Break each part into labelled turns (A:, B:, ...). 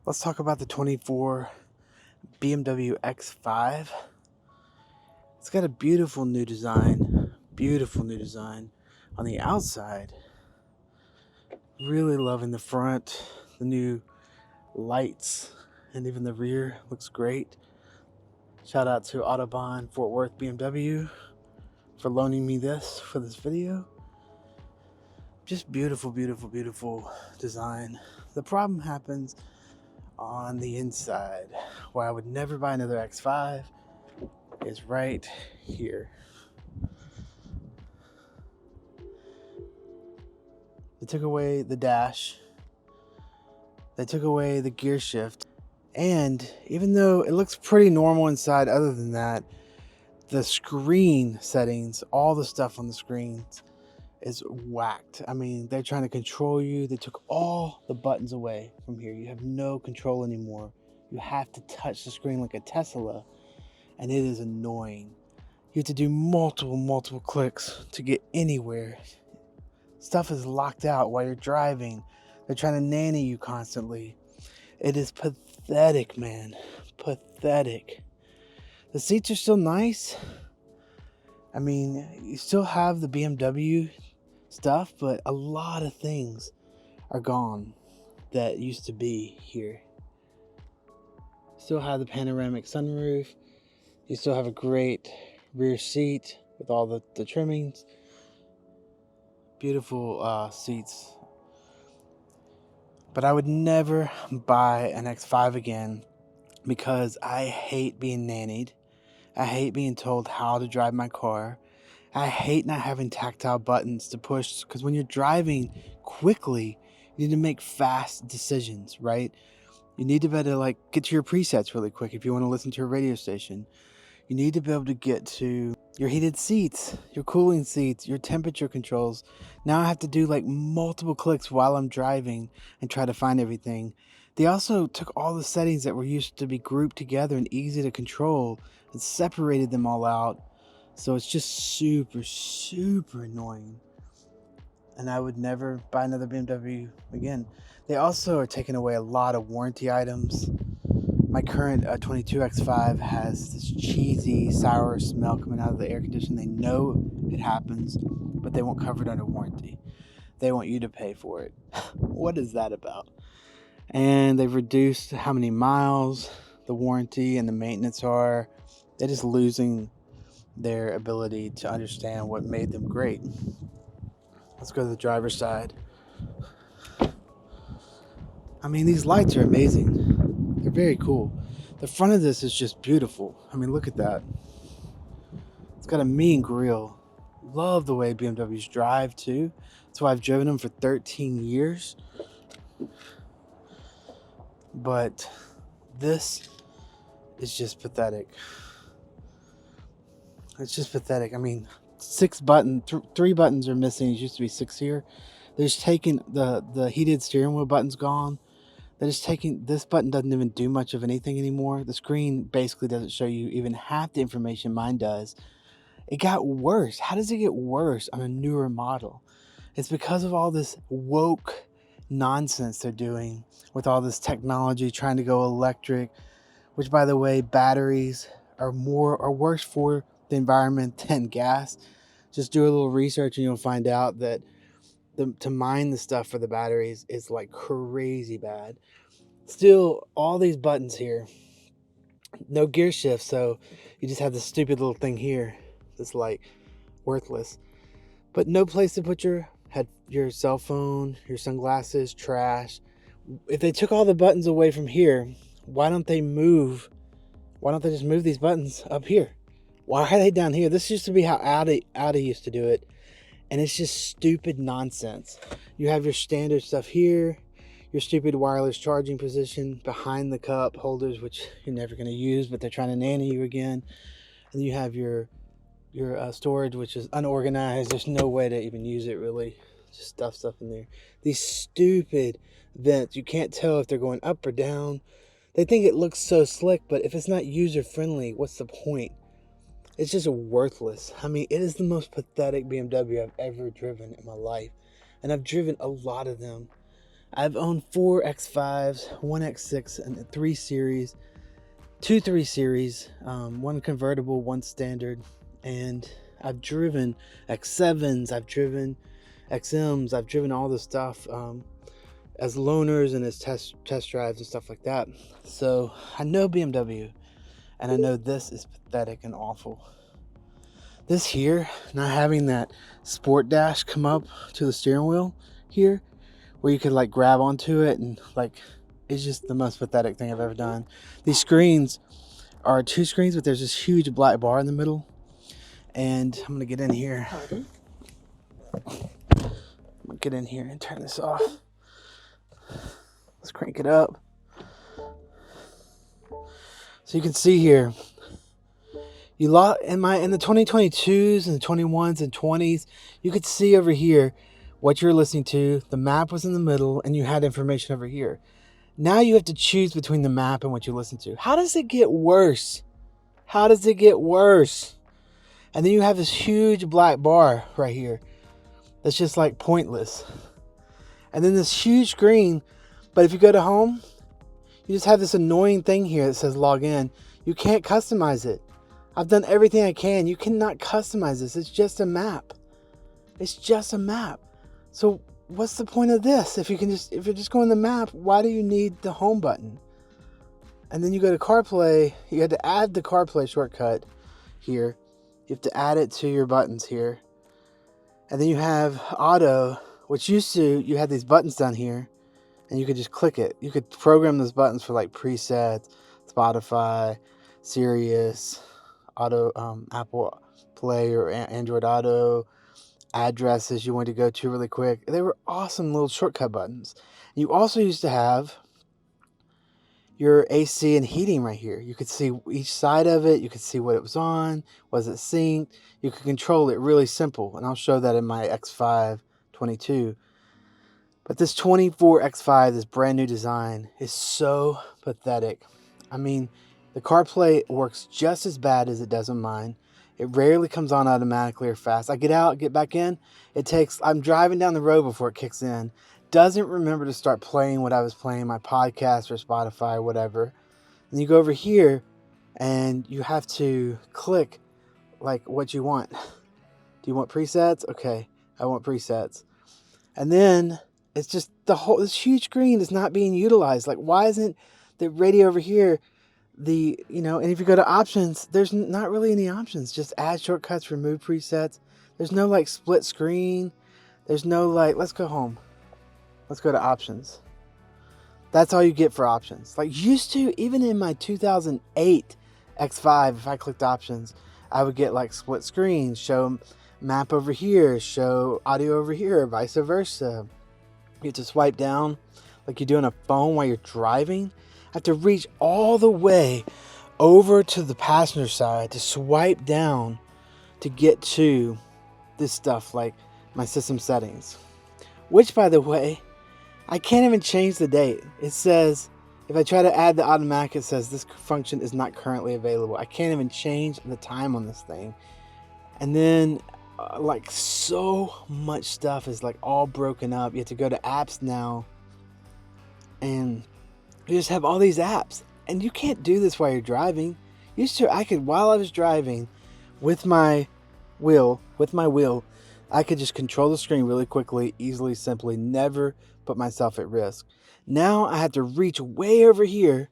A: Let's talk about the 24 BMW X5. It's got a beautiful new design. On the outside. Really loving the front, the new lights, and even the rear looks great. Shout out to Autobahn Fort Worth BMW for loaning me this for this video. Just beautiful design. The problem happens on the inside. Why I would never buy another X5 is right here. They took away the dash. They took away the gear shift. And even though it looks pretty normal inside, other than that, the screen settings, all the stuff on the screens is whacked. I mean, they're trying to control you. They took all the buttons away from here. You have no control anymore. You have to touch the screen like a Tesla, and it is annoying. You have to do multiple clicks to get anywhere. Stuff is locked out while you're driving. They're trying to nanny you constantly. It is pathetic, man. Pathetic. The seats are still nice. I mean, you still have the BMW stuff, but a lot of things are gone that used to be here. Still have the panoramic sunroof. You still have a great rear seat with all the trimmings. Beautiful seats. But I would never buy an X5 again because I hate being nannied. I hate being told how to drive my car. I hate not having tactile buttons to push, because when you're driving quickly, you need to make fast decisions, right? You need to be able to get to your presets really quick if you want to listen to a radio station. You need to be able to get to your heated seats, your cooling seats, your temperature controls. Now I have to do multiple clicks while I'm driving and try to find everything. They also took all the settings that were used to be grouped together and easy to control and separated them all out. So it's just super annoying. And I would never buy another BMW again. They also are taking away a lot of warranty items. My current 22 X5 has this cheesy, sour smell coming out of the air conditioner. They know it happens, but they won't cover it under warranty. They want you to pay for it. What is that about? And they've reduced how many miles the warranty and the maintenance are. They're just losing their ability to understand what made them great. Let's go to the driver's side. I mean, these lights are amazing. They're very cool. The front of this is just beautiful. I mean, look at that. It's got a mean grille. Love the way BMWs drive too. That's why I've driven them for 13 years. But this is just pathetic. It's just pathetic. I mean, 3 buttons are missing. It used to be 6 here. They're just taking the heated steering wheel button's gone. They're just taking, this button doesn't even do much of anything anymore. The screen basically doesn't show you even half the information mine does. It got worse. How does it get worse on a newer model? It's because of all this woke nonsense they're doing with all this technology, trying to go electric, which, by the way, batteries are worse for the environment than gas. Just do a little research and you'll find out that to mine the stuff for the batteries is crazy bad. Still, all these buttons here, no gear shift, so you just have this stupid little thing here that's worthless. But no place to put your cell phone, your sunglasses, trash. If they took all the buttons away from here, why don't they just move these buttons up here? Why are they down here? This used to be how Audi used to do it. And it's just stupid nonsense. You have your standard stuff here, your stupid wireless charging position behind the cup holders, which you're never going to use, but they're trying to nanny you again. And you have your storage, which is unorganized. There's no way to even use it, really. Just stuff in there. These stupid vents, you can't tell if they're going up or down. They think it looks so slick, but if it's not user-friendly, what's the point? It's just worthless. I mean, it is the most pathetic BMW I've ever driven in my life. And I've driven a lot of them. I've owned 4 X5s, 1 X6, and 3 Series, 2 3 Series, 1 convertible, 1 standard, and I've driven X7s, I've driven XMs, I've driven all this stuff as loaners and as test drives and stuff like that. So I know BMW, and I know this is pathetic and awful. This here, not having that sport dash come up to the steering wheel here, where you could like grab onto it, and like, it's just the most pathetic thing I've ever done. These screens are 2 screens, but there's this huge black bar in the middle. And I'm gonna get in here. I'm gonna get in here and turn this off. Let's crank it up. So you can see here, in the 2022s and the 21s and 20s, you could see over here what you're listening to. The map was in the middle, and you had information over here. Now you have to choose between the map and what you listen to. How does it get worse? How does it get worse? And then you have this huge black bar right here that's just like pointless. And then this huge screen, but if you go to home, you just have this annoying thing here that says log in. You can't customize it. I've done everything I can. You cannot customize this. It's just a map. It's just a map. So what's the point of this? If you're just going the map, why do you need the home button? And then you go to CarPlay. You had to add the CarPlay shortcut here. You have to add it to your buttons here. And then you have auto, which used to, you had these buttons down here, and you could just click it. You could program those buttons for like presets, Spotify, Sirius, auto, Apple Play or Android Auto, addresses you wanted to go to really quick. They were awesome little shortcut buttons. You also used to have your AC and heating right here. You could see each side of it. You could see what it was on. Was it synced? You could control it really simple. And I'll show that in my X5 22. But this 24 X5, this brand new design, is so pathetic. I mean, the CarPlay works just as bad as it does on mine. It rarely comes on automatically or fast. I get out, get back in. I'm driving down the road before it kicks in. Doesn't remember to start playing what I was playing, my podcast or Spotify or whatever. And you go over here and you have to click like what you want. Do you want presets? Okay, I want presets. And then it's just this huge screen is not being utilized. Like, why isn't the radio over here and if you go to options, there's not really any options. Just add shortcuts, remove presets. There's no like split screen. There's no like, let's go home. Let's go to options. That's all you get for options. Like used to, even in my 2008 X5, if I clicked options, I would get like split screen, show map over here, show audio over here, vice versa. You have to swipe down like you do on a phone while you're driving. I have to reach all the way over to the passenger side to swipe down to get to this stuff like my system settings. Which, by the way, I can't even change the date. It says, if I try to add the automatic, it says this function is not currently available. I can't even change the time on this thing. And then like so much stuff is like all broken up. You have to go to apps now. And you just have all these apps. And you can't do this while you're driving. Used to, I could, while I was driving with my wheel, I could just control the screen really quickly, easily, simply, never put myself at risk. Now I have to reach way over here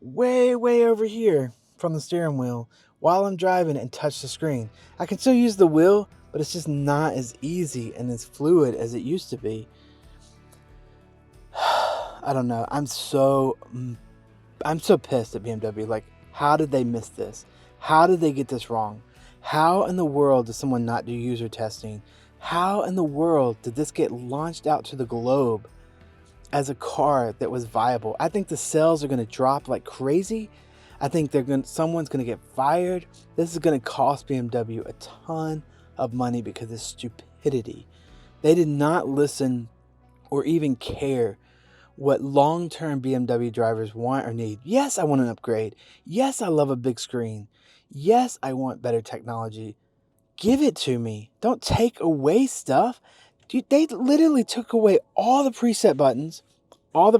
A: from the steering wheel while I'm driving and touch the screen. I can still use the wheel, but it's just not as easy and as fluid as it used to be. I don't know. I'm so pissed at BMW. Like, how did they miss this? How did they get this wrong? How in the world does someone not do user testing? How in the world did this get launched out to the globe as a car that was viable? I think the sales are going to drop like crazy. I think someone's going to get fired. This is going to cost BMW a ton of money because of stupidity. They did not listen or even care what long-term BMW drivers want or need. Yes, I want an upgrade. Yes, I love a big screen. Yes, I want better technology. Give it to me. Don't take away stuff. Dude, they literally took away all the preset buttons, all the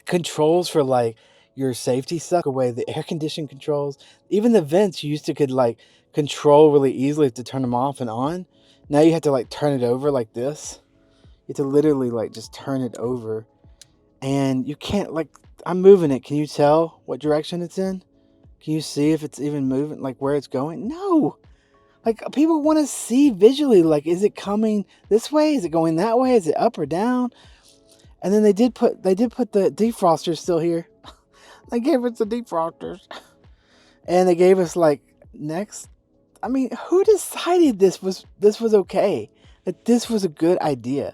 A: controls for like your safety stuff, away the air conditioning controls, even the vents you used to could like control really easily to turn them off and on. Now you have to like turn it over like this. You have to literally like just turn it over, and you can't like, I'm moving it. Can you tell what direction it's in? Can you see if it's even moving, like where it's going? No. Like, people want to see visually, like, is it coming this way? Is it going that way? Is it up or down? And then they did put the defrosters still here. They gave us the defrosters. And they gave us like next. I mean, who decided this was okay? That this was a good idea?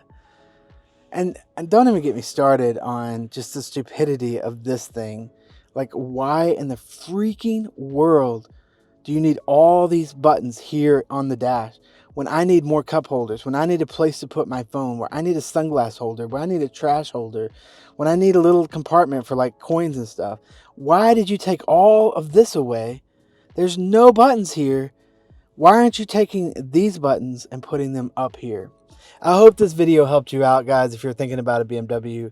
A: And don't even get me started on just the stupidity of this thing. Like, why in the freaking world do you need all these buttons here on the dash when I need more cup holders, when I need a place to put my phone, where I need a sunglass holder, where I need a trash holder, when I need a little compartment for like coins and stuff? Why did you take all of this away? There's no buttons here. Why aren't you taking these buttons and putting them up here? I hope this video helped you out, guys. If you're thinking about a BMW,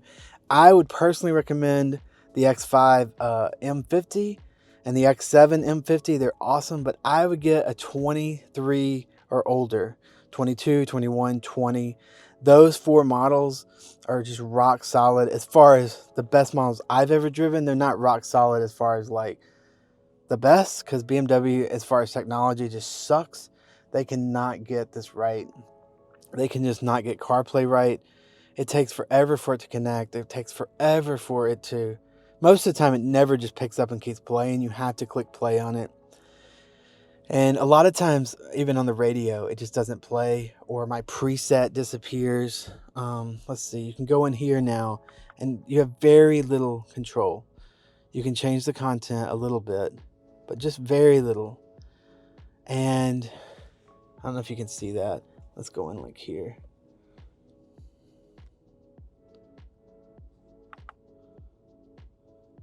A: I would personally recommend the X5 M50 and the X7 M50. They're awesome, but I would get a 23 or older, 22, 21, 20. Those four models are just rock solid. As far as the best models I've ever driven, they're not rock solid as far as like the best, because BMW, as far as technology, just sucks. They cannot get this right. They can just not get CarPlay right. It takes forever for it to connect. It takes forever for it to... Most of the time, it never just picks up and keeps playing. You have to click play on it. And a lot of times, even on the radio, it just doesn't play, or my preset disappears. Let's see. You can go in here now, and you have very little control. You can change the content a little bit, but just very little. And I don't know if you can see that. Let's go in like here.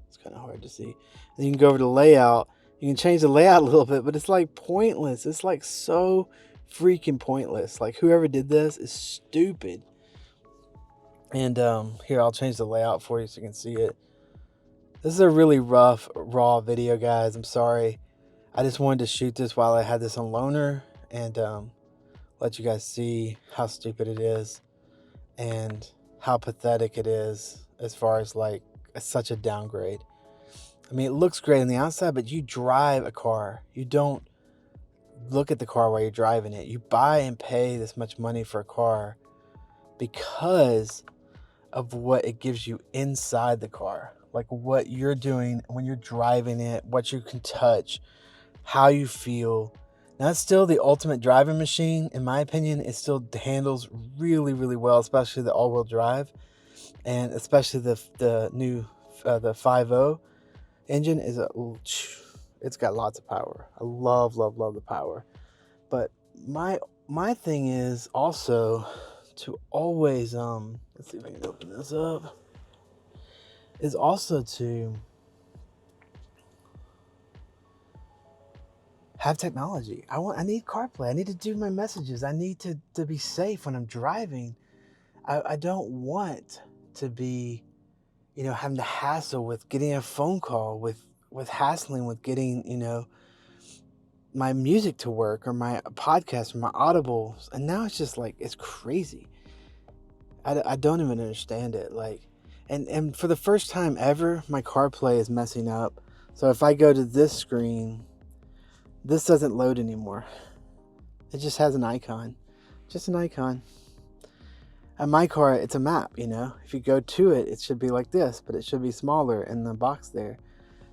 A: It's kind of hard to see. And you can go over to layout. You can change the layout a little bit, but it's like pointless. It's like so freaking pointless. Like, whoever did this is stupid. And here, I'll change the layout for you so you can see it. This is a really rough, raw video, guys. I'm sorry. I just wanted to shoot this while I had this on loaner and let you guys see how stupid it is and how pathetic it is as far as like such a downgrade. I mean, it looks great on the outside, but you drive a car. You don't look at the car while you're driving it. You buy and pay this much money for a car because of what it gives you inside the car. Like what you're doing when you're driving it, what you can touch, how you feel. Now, it's still the ultimate driving machine. In my opinion, it still handles really, really well, especially the all-wheel drive. And especially the new, the 5.0 engine is it's got lots of power. I love, love, love the power. But my thing is also to always, let's see if I can open this up, is also to have technology. I need CarPlay. I need to do my messages. I need to be safe when I'm driving. I don't want to be, having to hassle with getting a phone call, with hassling with getting, my music to work or my podcast or my audibles. And now it's just like, it's crazy. I don't even understand it. Like, and for the first time ever, my CarPlay is messing up. So if I go to this screen, this doesn't load anymore. It just has an icon. Just an icon. And my car, it's a map, If you go to it, it should be like this, but it should be smaller in the box there.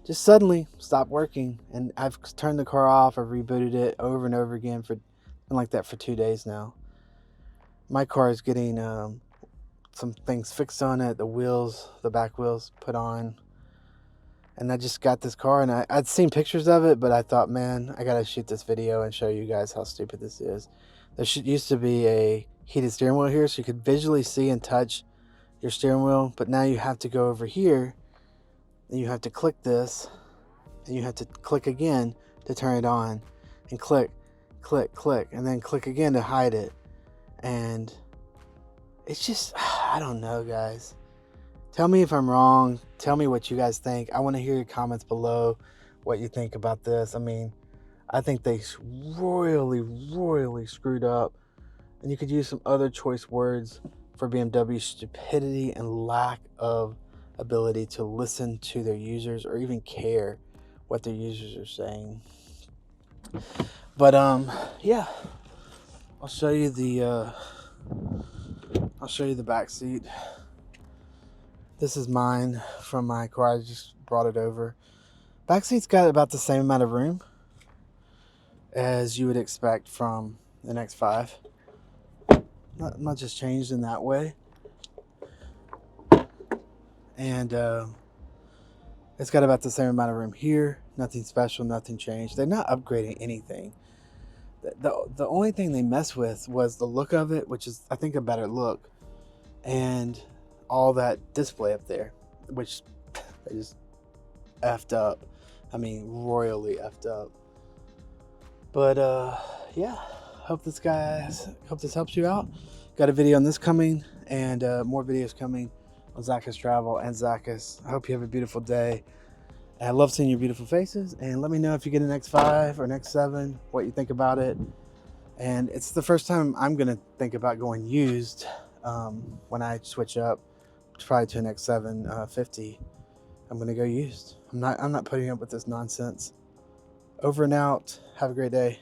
A: Just suddenly stopped working. And I've turned the car off. I've rebooted it over and over again. Been like that for 2 days now. My car is getting some things fixed on it. The back wheels put on. And I just got this car, and I'd seen pictures of it, but I thought, man, I gotta shoot this video and show you guys how stupid this is. There used to be a heated steering wheel here, so you could visually see and touch your steering wheel, but now you have to go over here, and you have to click this, and you have to click again to turn it on, and click, click, click, and then click again to hide it. And it's just, I don't know, guys. Tell me if I'm wrong. Tell me what you guys think. I want to hear your comments below, what you think about this. I mean, I think they royally screwed up. And you could use some other choice words for BMW's stupidity and lack of ability to listen to their users or even care what their users are saying. But yeah, I'll show you the back seat. This is mine from my car. I just brought it over. Back seat's got about the same amount of room as you would expect from an X5. Not much has changed in that way. And it's got about the same amount of room here. Nothing special, nothing changed. They're not upgrading anything. The only thing they messed with was the look of it, which is, I think, a better look. And all that display up there, which they just effed up. I mean, royally effed up. But yeah, hope this helps you out. Got a video on this coming, and more videos coming on Zach's Travel and Zach's. I hope you have a beautiful day. And I love seeing your beautiful faces. And let me know if you get an X5 or an X7, what you think about it. And it's the first time I'm gonna think about going used when I switch up, probably to an X7 50. I'm gonna go used. I'm not putting up with this nonsense. Over and out. Have a great day.